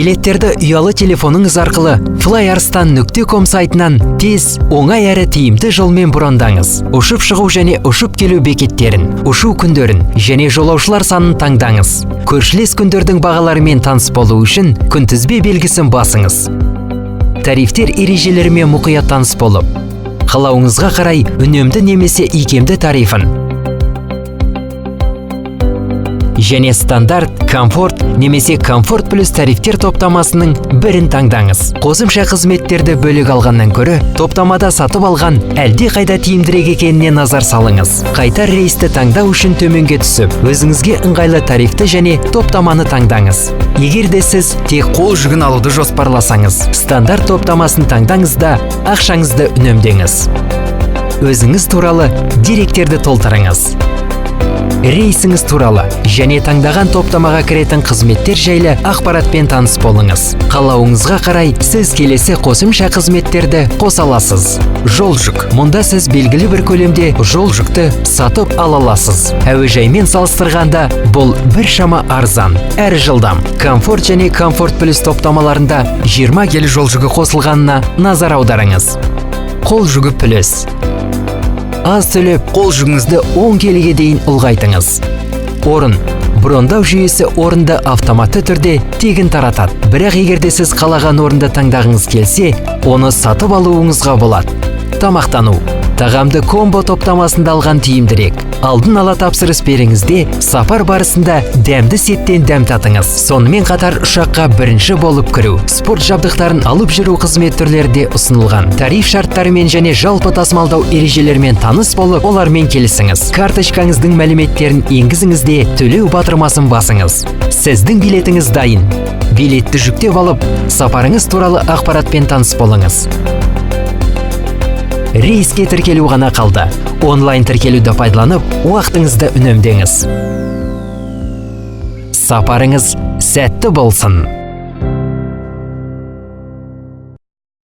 Билеттерді ұялы телефоныңыз арқылы flyarstan.com сайтынан тез, оңай әрі тиімді жолмен брондаңыз. Ұшып шығу және ұшып келу бекеттерін, ұшу күндерін және жолаушылар санын таңдаңыз. Көршілес күндердің бағаларымен таныс болу үшін күнтізбе белгісін басыңыз. Тарифтер ережелерімен мұқият таныс болып, қалауыңызға қарай үнемді немесе икемді тарифін және стандарт, комфорт немесе комфорт плюс тарифтер топтамасының бірін таңдаңыз. Қосымша қызметтерді бөлек алғаннан көрі, топтамада сатып алған әлде қайда тиімдірек екеніне назар салыңыз. Қайтар рейсті таңдау үшін төменге түсіп, өзіңізге ыңғайлы тарифті және топтаманы таңдаңыз. Егер де сіз тек қол жүгін алуды жоспарласаңыз, стандарт топтамасын таңдаңыз да ақшаңызды үнемдеңіз. Өзіңіз туралы деректерді толтырыңыз. Рейсіңіз туралы және таңдаған топтамаға кіретін қызметтер жайлы ақпаратпен таныс болыңыз. Қалауыңызға қарай сіз келесі қосымша қызметтерді қоса аласыз. Жол жүк. Мұнда сіз белгілі бір көлемде жол жүкті сатып ала аласыз. Әуежаймен салыстырғанда бұл біршама арзан, әрі жылдам. Комфорт және комфорт плюс топтамаларында 20 келі жол жүгі қосылғанына назар аударыңыз. Қол жүгі плюс. Аз төлеп, қол жүгіңізді 10 келіге дейін ұлғайтыңыз. Орын. Брондау жүйесі орынды автоматты түрде тегін таратады. Бірақ егерде сіз қалаған орынды таңдағыңыз келсе, оны сатып алуыңызға болады. Тамақтану. Тағамды комбо топтамасында алған тиімдірек. Алдын ала тапсырыс беріңізде, сапар барысында дәмді сеттен дәм татыңыз. Сонымен қатар ұшаққа бірінші болып кіру, спорт жабдықтарын алып жүру қызмет түрлері де ұсынылған. Тариф шарттарымен және жалпы тасымалдау ережелерімен таныс болып, олармен келісіңіз. Карточкаңыздың мәліметтерін енгізіңізде төлеу батырмасын басыңыз. Сіздің билетіңіз дайын. Билетті жүктеп алып, сапарыңыз туралы ақпаратпен таныс болыңыз. Рейске тіркелу ғана қалды. Онлайн тіркелуді пайдаланып, уақытыңызды үнемдеңіз. Сапарыңыз сәтті болсын.